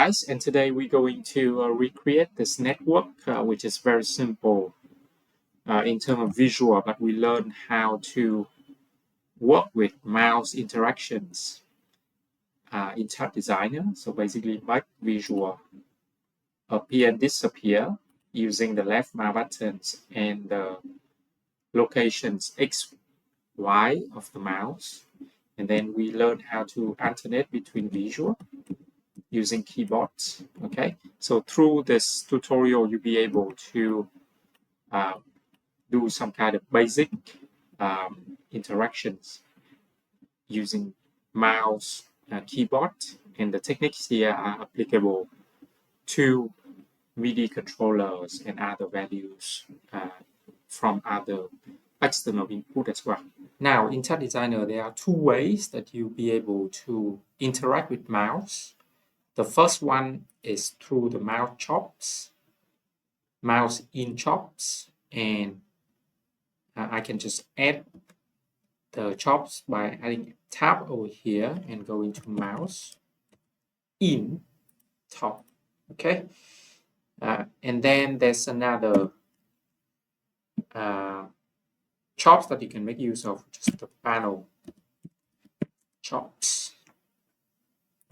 guys, and today we're going to recreate this network, which is very simple in terms of visual, but we learn how to work with mouse interactions in Chat Designer. So basically, make visual appear and disappear using the left mouse buttons and the locations X, Y of the mouse. And then we learn how to alternate between visual using keyboards. Okay, so through this tutorial, you'll be able to do some kind of basic interactions using mouse, keyboard, and the techniques here are applicable to MIDI controllers and other values from other external input as well. Now, in Chat Designer, there are two ways that you'll be able to interact with mouse. The first one is through the mouse chops, mouse in chops, and I can just add the chops by adding tab over here and go into mouse in top. Okay, and then there's another chops that you can make use of, just the panel chops.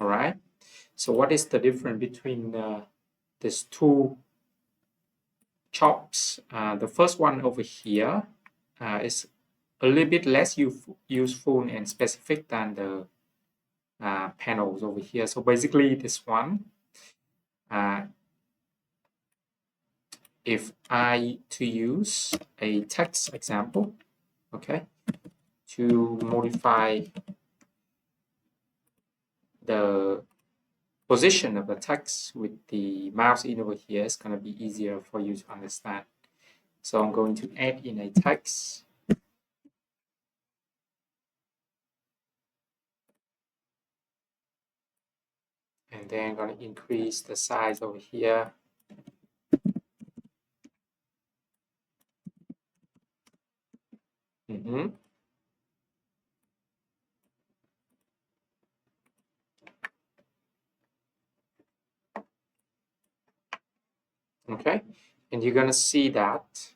All right. So what is the difference between these two chops? The first one over here is a little bit less useful and specific than the panels over here. So basically this one, if I to use a text example, okay, to modify the position of the text with the mouse in over here, is going to be easier for you to understand. So I'm going to add in a text. And then I'm going to increase the size over here. Okay, and you're going to see that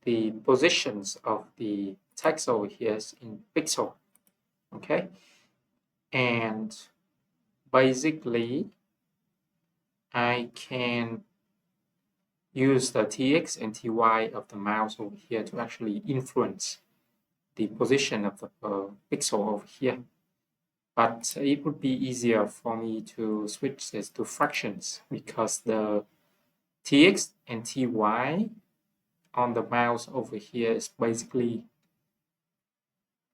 the positions of the text over here is in pixel. Okay, and basically I can use the TX and TY of the mouse over here to actually influence the position of the pixel over here. But it would be easier for me to switch this to fractions, because the TX and TY on the mouse over here is basically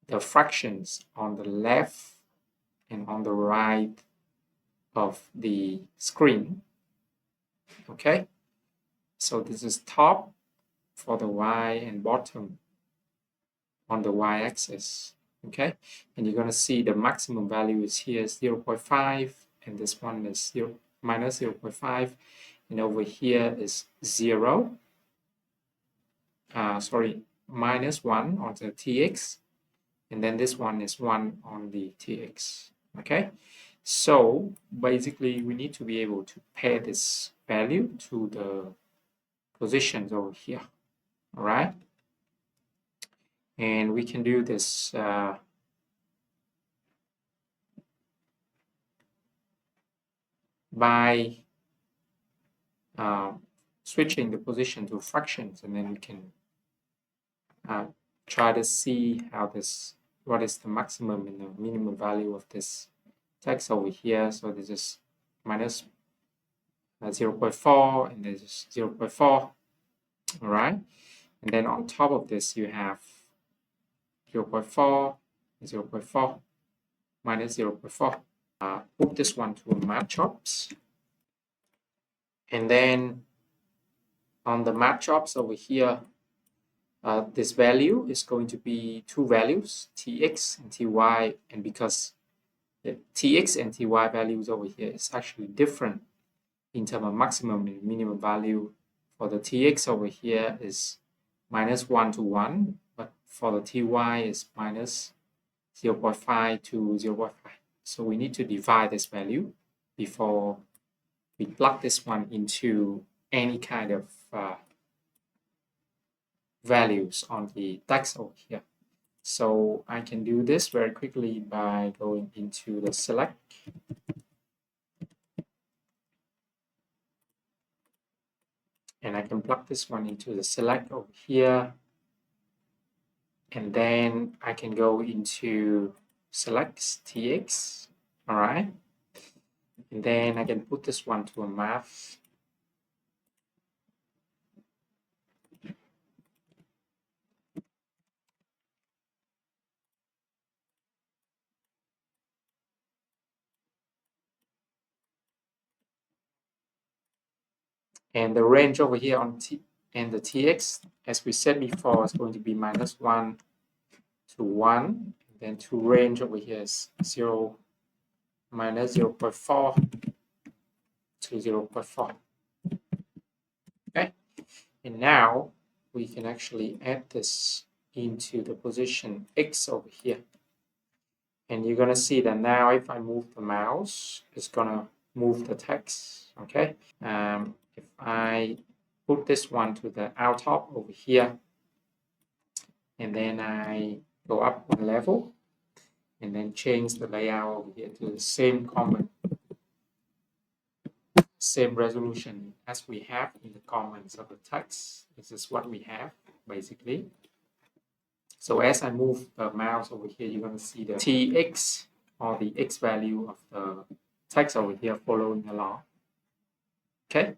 the fractions on the left and on the right of the screen. Okay, so this is top for the Y and bottom on the Y-axis. Okay, and you're going to see the maximum value is here 0.5, and this one is minus 0.5, and over here is 0. Minus 1 on the TX, and then this one is 1 on the TX. Okay, so basically we need to be able to pair this value to the positions over here. All right, and we can do this by switching the position to fractions, and then we can try to see how what is the maximum and the minimum value of this text over here. So this is minus 0.4, and this is 0.4. All right, and then on top of this you have 0.4, 0.4, minus 0.4. Put this one to map chops, and then on the map chops over here, this value is going to be two values, TX and TY, and because the TX and TY values over here is actually different in terms of maximum and minimum value. For the TX over here is minus 1 to 1, but for the TY is minus 0.5 to 0.5. So we need to divide this value before we plug this one into any kind of values on the text over here. So I can do this very quickly by going into the select. And I can plug this one into the select over here. And then I can go into select TX, all right? And then I can put this one to a math. And the range over here on T and the TX, as we said before, is going to be -1 to 1. And then to range over here is 0, -0.4 to 0.4. Okay. And now we can actually add this into the position X over here. And you're going to see that now if I move the mouse, it's going to move the text. Okay. If I put this one to the out top over here, and then I go up one level, and then change the layout over here to the same comment, same resolution as we have in the comments of the text. This is what we have basically. So as I move the mouse over here, you're going to see the TX or the X value of the text over here following along. Okay.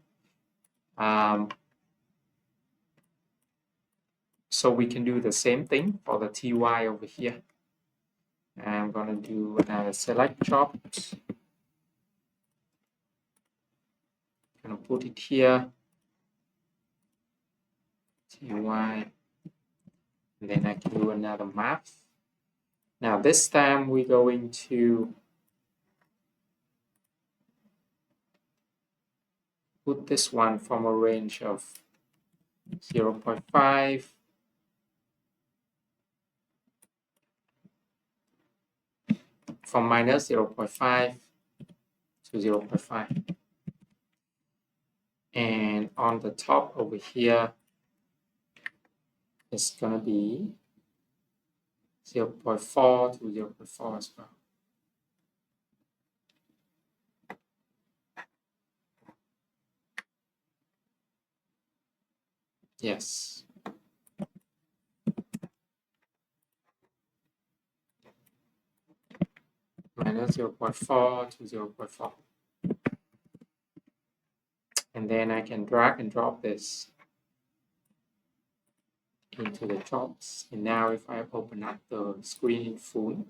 So we can do the same thing for the TY over here. I'm going to do another select job. I'm going to put it here, TY, and then I can do another map. Now this time we're going to put this one from a range of 0.5 from -0.5 to 0.5, and on the top over here it's gonna be 0.4 to 0.4 as well. Yes. -0.4 to 0.4. And then I can drag and drop this into the jobs. And now if I open up the screen in full,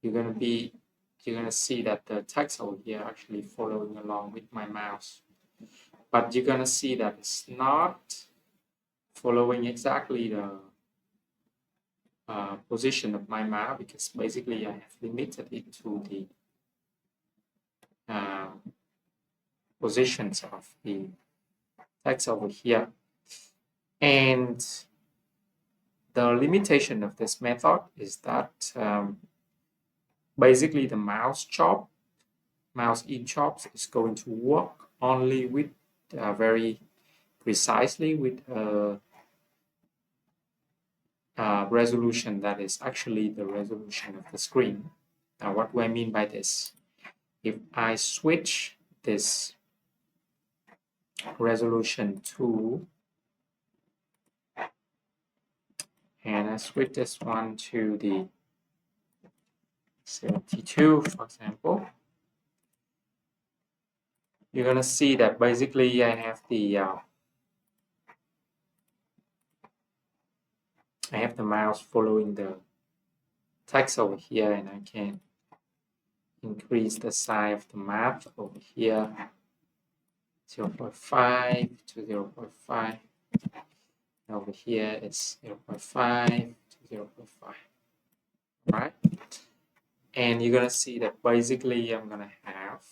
you're gonna see that the text over here actually following along with my mouse. But you're gonna see that it's not following exactly the position of my mouse, because basically I have limited it to the positions of the text over here. And the limitation of this method is that basically the mouse in chops is going to work only with very precisely with resolution that is actually the resolution of the screen. Now what do I mean by this? If I switch this resolution to, and I switch this one to the 72, for example, you're gonna see that basically I have the mouse following the text over here, and I can increase the size of the map over here, 0.5 to 0.5. Over here it's 0.5 to 0.5. Right? And you're gonna see that basically I'm gonna have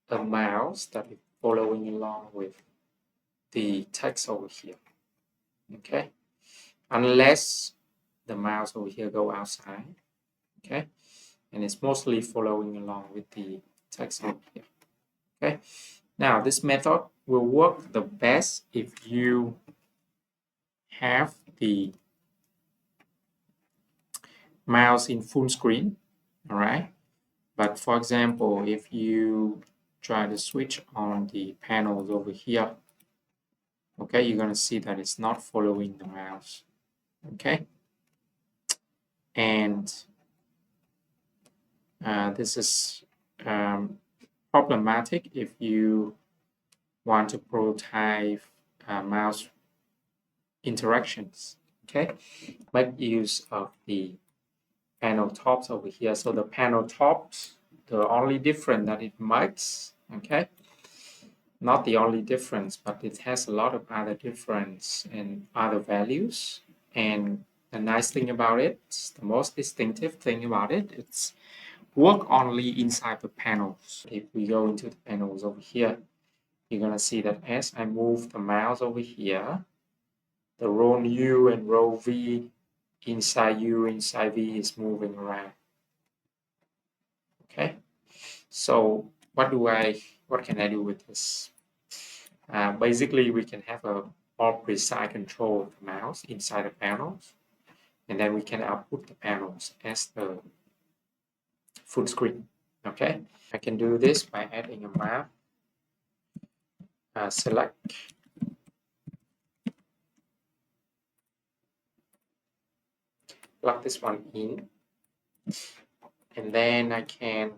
a mouse that is following along with the text over here. Okay, unless the mouse over here go outside. Okay, and it's mostly following along with the text over here. Okay, now this method will work the best if you have the mouse in full screen. All right, but for example, if you try to switch on the panels over here, okay, you're going to see that it's not following the mouse. Okay, and this is problematic if you want to prototype mouse interactions. Okay, make use of the panel tops over here. So the panel tops, the only difference that it makes, okay, not the only difference, but it has a lot of other difference and other values. And the nice thing about it, the most distinctive thing about it, it's work only inside the panels. If we go into the panels over here, you're gonna see that as I move the mouse over here, the row U and row V inside U, inside V is moving around. Okay, so what can I do with this? Basically, we can have a more precise control of the mouse inside the panels, and then we can output the panels as the full screen. Okay, I can do this by adding a map. Select, plug this one in, and then I can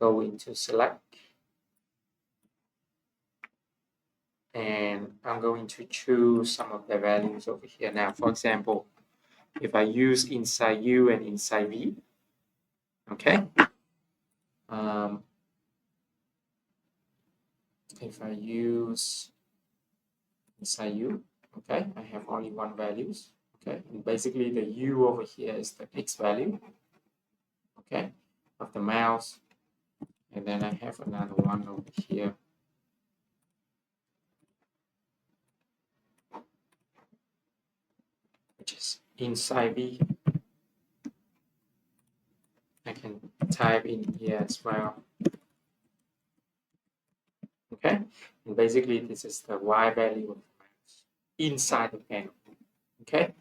go into select, and I'm going to choose some of the values over here. Now, for example, if I use inside U and inside V, okay, if I use inside U, okay, I have only one values, okay, and basically the U over here is the X value, okay, of the mouse, and then I have another one over here, which is inside V. I can type in here as well. Okay, and basically this is the Y value of the mouse inside the panel. Okay,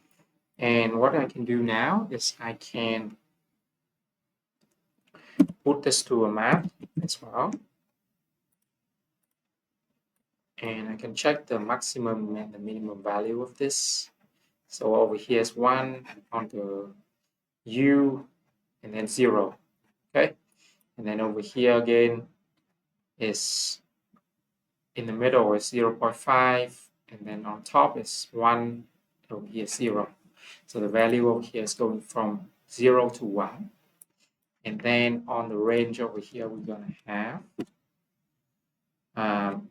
and what I can do now is I can put this to a map as well, and I can check the maximum and the minimum value of this. So over here is 1 on the U, and then 0. Okay, and then over here again is in the middle is 0.5, and then on top is 1, over here 0. So the value over here is going from 0 to 1. And then on the range over here, we're going to have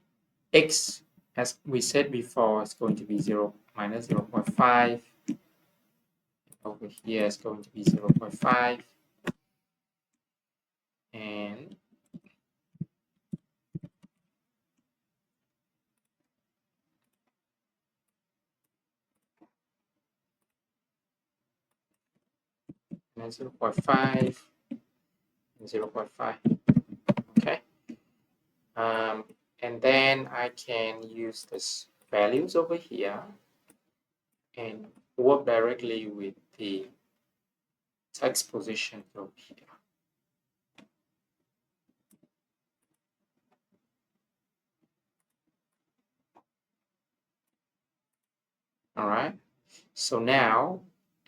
X, as we said before, is going to be 0 minus 0.5. Over here is going to be 0.5. And then 0.5 and 0.5. Okay. And then I can use this values over here and work directly with the text position over here. All right. So now,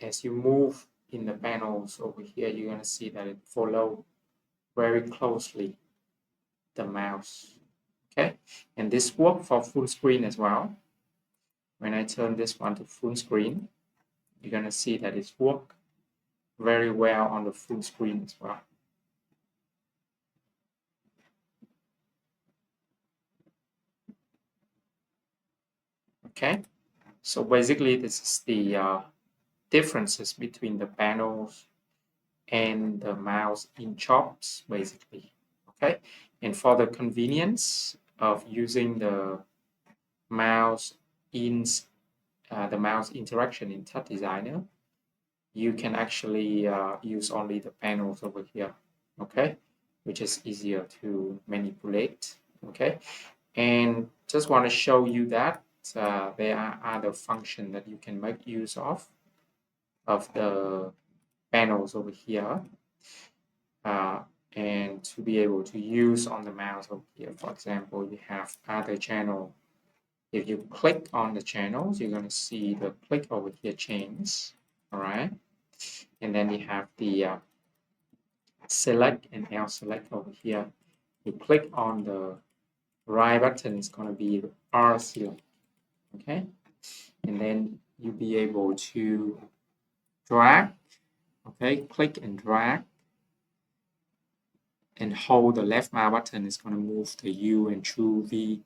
as you move in the panels over here, you're going to see that it follows very closely the mouse. Okay, and this works for full screen as well. When I turn this one to full screen, you're going to see that it's work very well on the full screen as well. Okay, so basically this is the differences between the panels and the mouse in chops, basically. Okay, and for the convenience of using the mouse in the mouse interaction in Touch Designer, you can actually use only the panels over here. Okay, which is easier to manipulate. Okay, and just want to show you that there are other functions that you can make use of the panels over here, and to be able to use on the mouse over here. For example, you have other channel. If you click on the channels, you're going to see the click over here change. All right, and then you have the select and L select over here. You click on the right button, it's going to be R select. Okay, and then you'll be able to drag. Okay, click and drag and hold the left mouse button. Is going to move the U and choose V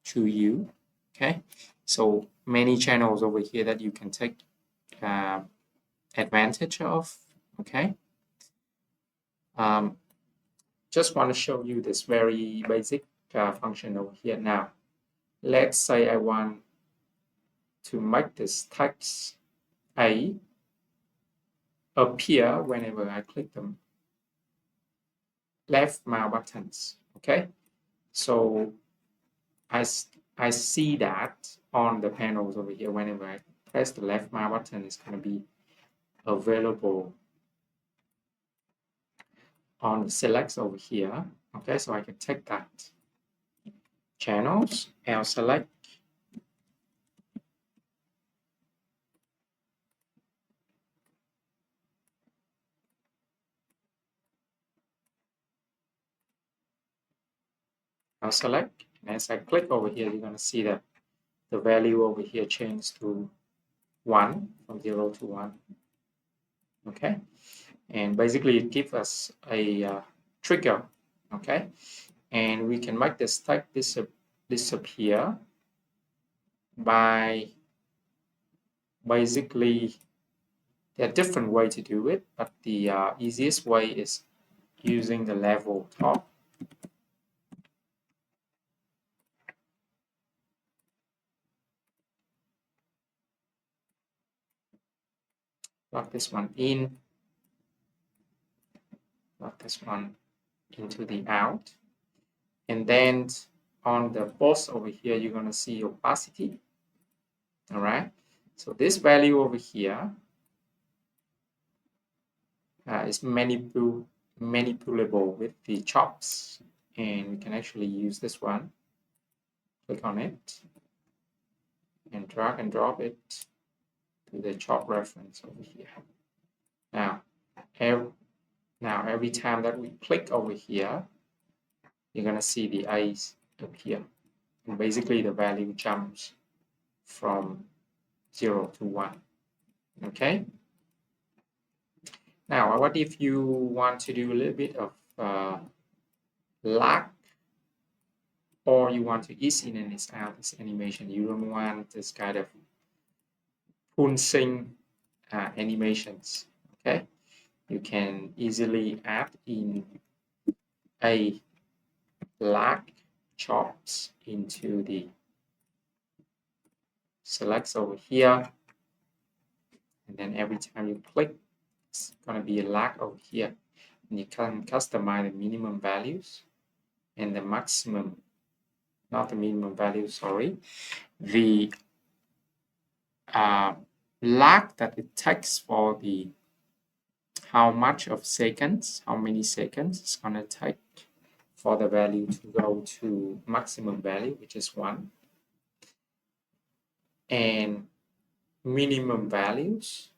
to U. Okay, so many channels over here that you can take advantage of. Okay, just want to show you this very basic function over here. Now let's say I want to make this text A appear whenever I click them left mouse buttons. Okay, so I see that on the panels over here. Whenever I press the left mouse button, it's going to be available on the selects over here. Okay, so I can take that channels, L select, L select, and as I click over here, you're going to see that the value over here changed to 1, from 0 to 1. Okay, and basically it gives us a trigger. Okay, and we can make this type disappear by basically there are different ways to do it, but the easiest way is using the level top. Plug this one in, plug this one into the out, and then on the boss over here, you're going to see opacity. All right, so this value over here is manipulable with the chops, and we can actually use this one. Click on it and drag and drop it to the chop reference over here. Now every time that we click over here, you're going to see the A's appear, and basically the value jumps from 0 to 1. Okay, now what if you want to do a little bit of lag, or you want to ease in and ease out this animation? You don't want this kind of pulsing animations. Okay, you can easily add in a lag chops into the selects over here, and then every time you click, it's going to be a lag over here, and you can customize the minimum values and the maximum, not the minimum value, sorry, the lag that it takes for the how much of seconds, how many seconds it's going to take for the value to go to maximum value, which is 1, and minimum values,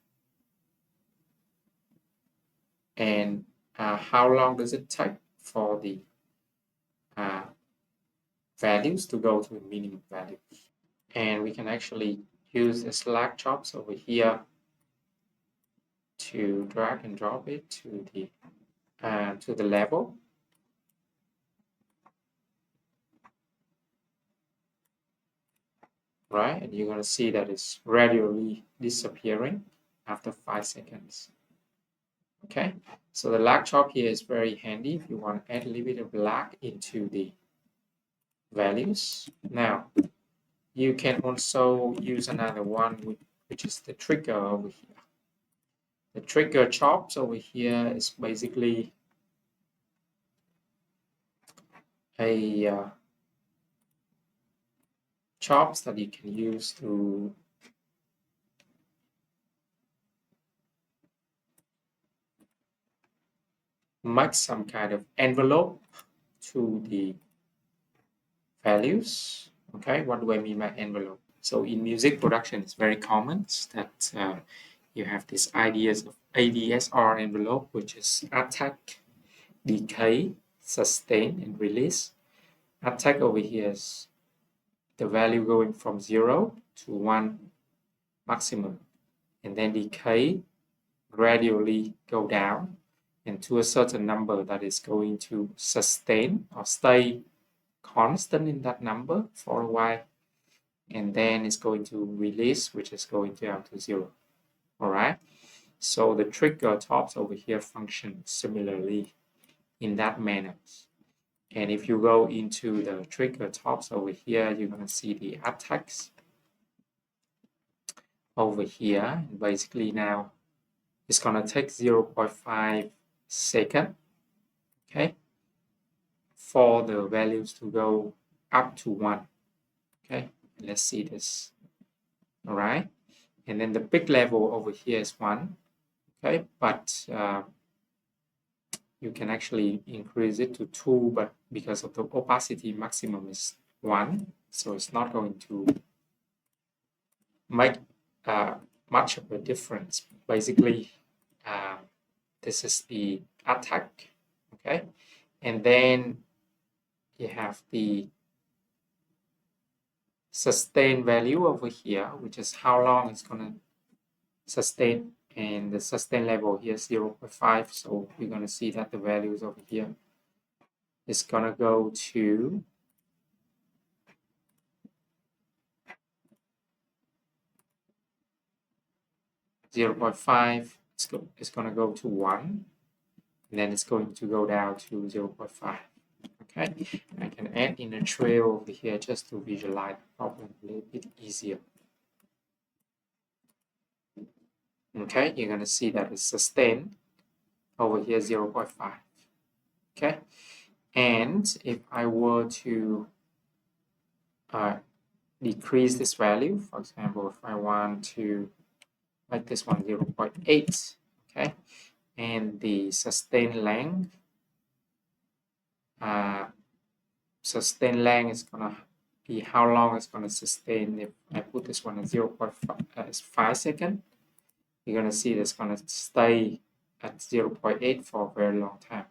and how long does it take for the values to go to minimum value. And we can actually use the lag chops over here to drag and drop it to the level. Right, and you're going to see that it's gradually disappearing after 5 seconds. Okay, so the lag chop here is very handy if you want to add a little bit of lag into the values. Now you can also use another one, which is the trigger over here. The trigger chops over here is basically a chops that you can use to make some kind of envelope to the values. Okay, what do I mean by envelope? So in music production, it's very common that you have these ideas of ADSR envelope, which is attack, decay, sustain, and release. Attack over here is the value going from 0 to 1 maximum, and then decay gradually go down and to a certain number that is going to sustain or stay constant in that number for a while, and then it's going to release, which is going down to 0. All right, so the trigger tops over here function similarly in that manner. And if you go into the trigger tops over here, you're going to see the attacks over here. Basically now it's going to take 0.5 second, okay, for the values to go up to 1. Okay, let's see this. All right, and then the peak level over here is 1. Okay, but you can actually increase it to 2, but because of the opacity maximum is 1, so it's not going to make much of a difference. Basically, this is the attack, okay, and then you have the sustain value over here, which is how long it's going to sustain, and the sustain level here is 0.5, so we're going to see that the values over here is going to go to 0.5, it's going to go to 1, and then it's going to go down to 0.5. Okay, I can add in a trail over here just to visualize the problem a little bit easier. Okay, you're going to see that it's sustained over here 0.5. Okay, and if I were to decrease this value, for example, if I want to make this one 0.8, okay, and the sustained length is going to be how long it's going to sustain. If I put this one at 0.5 seconds, you're going to see it's going to stay at 0.8 for a very long time.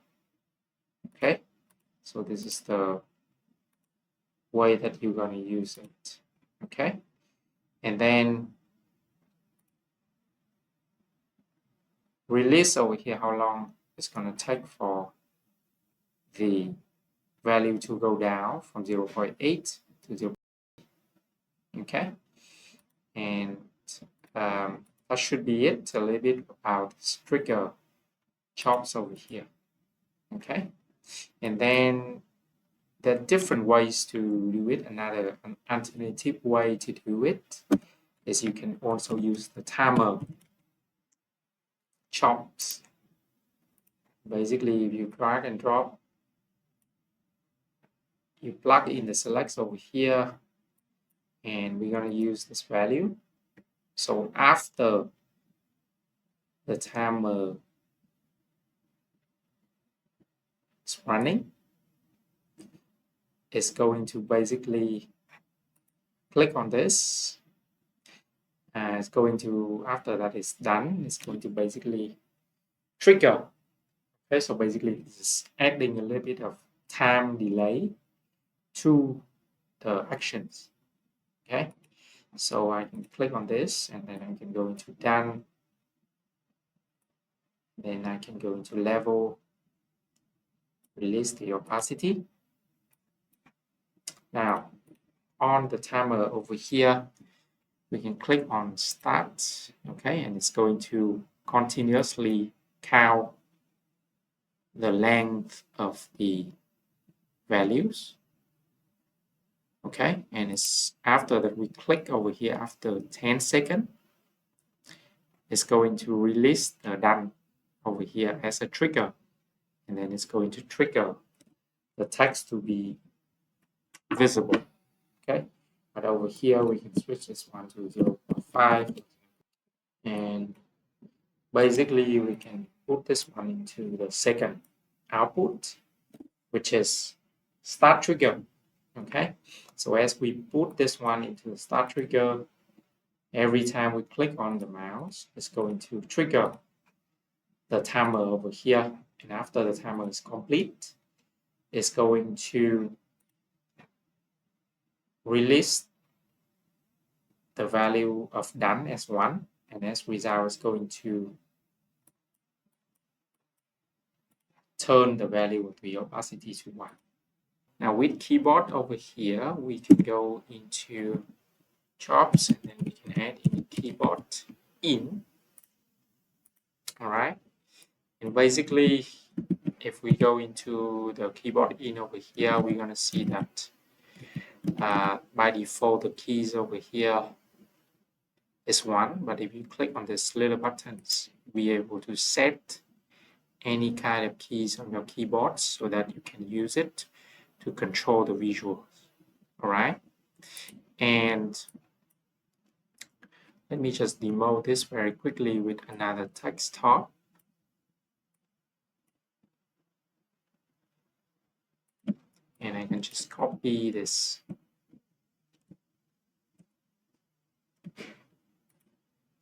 Okay, so this is the way that you're going to use it. Okay, and then release over here, how long it's going to take for the value to go down from 0.8 to 0. Okay, and that should be it. A little bit about trigger chops over here. Okay, and then there are different ways to do it. An alternative way to do it is you can also use the timer chops. Basically, if you drag and drop, you plug in the selects over here, and we're going to use this value. So after the timer is running, it's going to basically click on this. It's going to, after that is done, it's going to basically trigger. Okay, so basically this is adding a little bit of time delay to the actions. Okay, so I can click on this, and then I can go into done. Then I can go into level, release the opacity. Now on the timer over here, we can click on start. Okay, and it's going to continuously count the length of the values. Okay, and it's after that we click over here after 10 seconds, it's going to release the done over here as a trigger, and then it's going to trigger the text to be visible. Okay, but over here we can switch this one to 0.5, and basically we can put this one into the second output, which is start trigger. Okay, so as we put this one into the start trigger, every time we click on the mouse, it's going to trigger the timer over here, and after the timer is complete, it's going to release the value of done as 1, and as result is going to turn the value of the opacity to 1. Now with keyboard over here, we can go into jobs, and then we can add in keyboard in. All right, and basically if we go into the keyboard in over here, we're going to see that by default the keys over here is 1, but if you click on this little buttons, be able to set any kind of keys on your keyboard so that you can use it to control the visuals. All right, and let me just demo this very quickly with another text top. And I can just copy this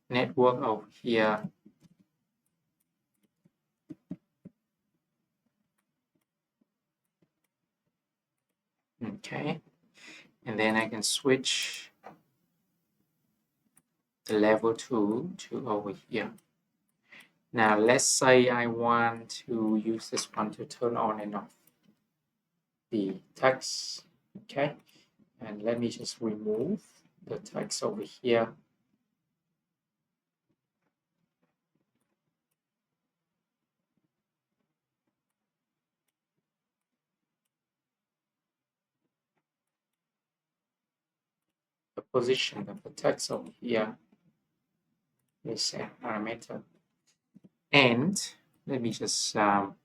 network over here. Okay, and then I can switch the level 2 to over here. Now let's say I want to use this one to turn on and off the text. Okay, and let me just remove the text over here. The position of the text over here is a parameter, and let me just now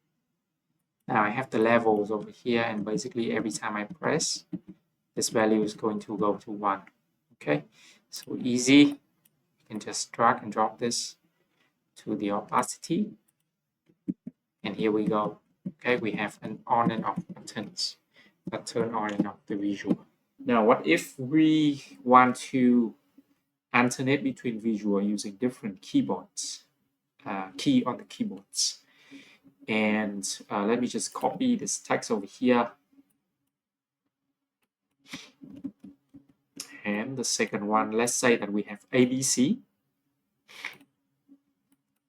I have the levels over here, and basically every time I press, this value is going to go to 1. Okay, so easy. You can just drag and drop this to the opacity, and here we go. Okay, we have an on and off buttons that turn on and off the visual. Now, what if we want to alternate between visual using different keyboards, key on the keyboards? And let me just copy this text over here. And the second one, let's say that we have ABC,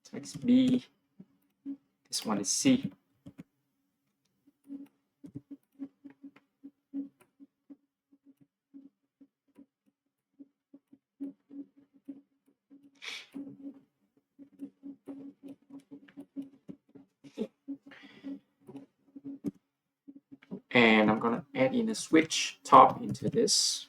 text B, this one is C. And I'm going to add in a switch top into this.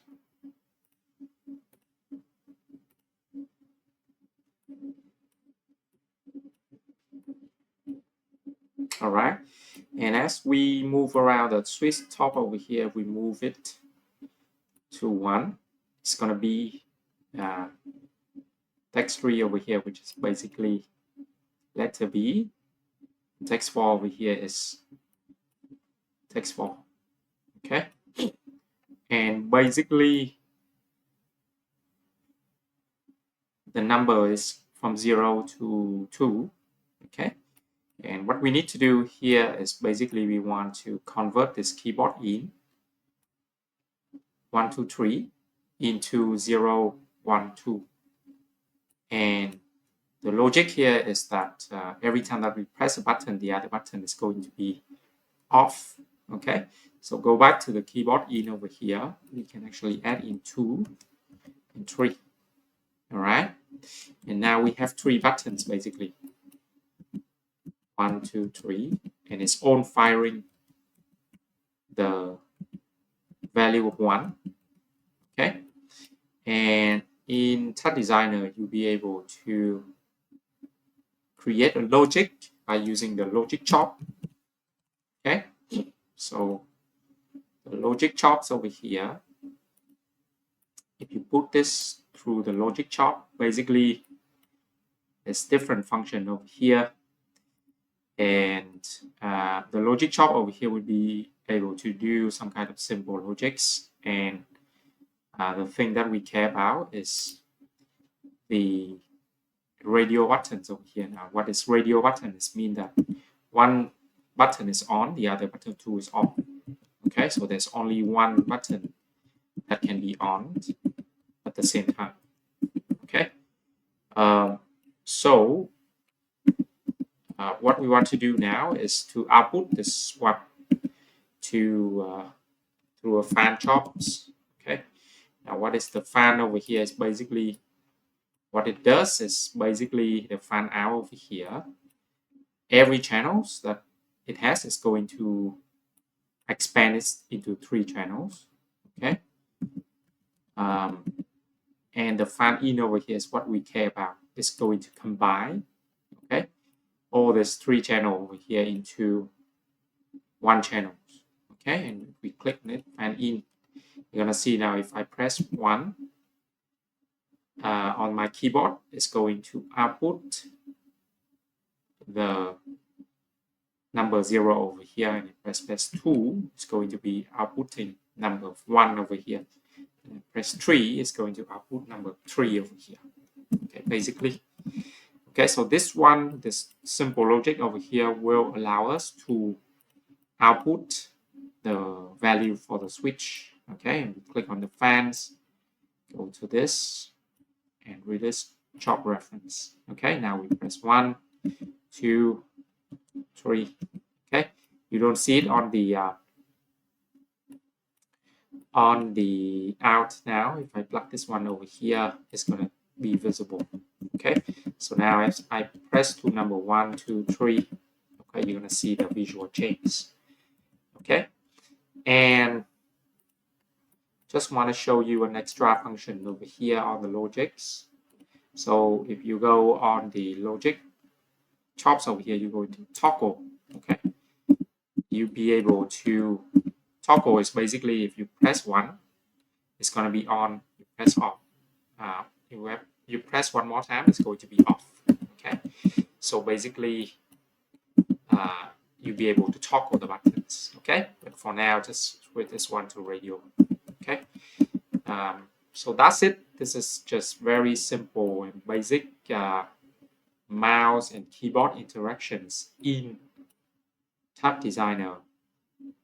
All right, and as we move around the switch top over here, we move it to 1. It's going to be text 3 over here, which is basically letter B. Text 4 over here is text 4. Okay, and basically the number is from 0 to 2. Okay, and what we need to do here is basically we want to convert this keyboard in 1, 2, 3 into 0, 1, 2. And the logic here is that every time that we press a button, the other button is going to be off. Okay, so go back to the keyboard in over here. We can actually add in 2 and 3. All right, and now we have 3 buttons basically. 1, 2, 3, and it's on firing the value of 1. Okay, and in Touch Designer, you'll be able to create a logic by using the logic chop. Okay, So the logic chops over here, if you put this through the logic chop, basically there's different function over here, and the logic chop over here would be able to do some kind of simple logics, and the thing that we care about is the radio buttons over here. Now, what is radio button? It means that one button is on, the other button 2 is off. Okay, so there's only one button that can be on at the same time. Okay, so what we want to do now is to output this one to through a fan chops. Okay, now what is the fan over here is basically what it does is basically the fan out over here. Every channels that it has is going to expand it into 3 channels. Okay, and the fan in over here is what we care about. It's going to combine, okay, all this 3 channel over here into 1 channel. Okay, and if we click it, fan in, you're gonna see now if I press 1 on my keyboard, it's going to output the number 0 over here, and if I press 2, it's going to be outputting number 1 over here. And press 3 is going to output number 3 over here. Okay, basically. Okay, so this simple logic over here will allow us to output the value for the switch. Okay, and we click on the fans, go to this, and read this chop reference. Okay, now we press 1, 2, 3. Okay, you don't see it on the out now. If I plug this one over here, it's going to be visible. Okay, so now as I press to number 1, 2, 3, okay, you're going to see the visual change. Okay, and just want to show you an extra function over here on the logics. So if you go on the logic chops over here, you go to toggle. Okay, you'll be able to toggle is basically if you press 1, it's going to be on. You press off. You press 1 more time, it's going to be off. Okay, so basically you'll be able to toggle the buttons. Okay, but for now, just switch this one to radio. Okay, so that's it. This is just very simple and basic mouse and keyboard interactions in Tab Designer.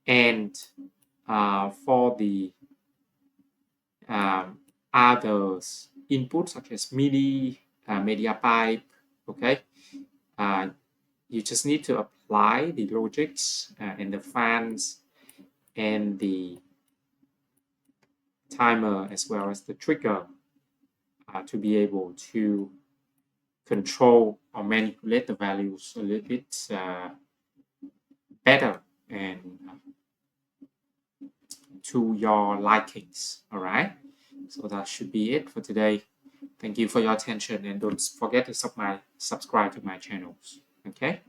And for the others inputs such as MIDI, media pipe, okay, you just need to apply the logics and the fans and the timer as well as the trigger to be able to control or manipulate the values a little bit better and to your likings. All right, so that should be it for today. Thank you for your attention, and don't forget to subscribe to my channels. Okay.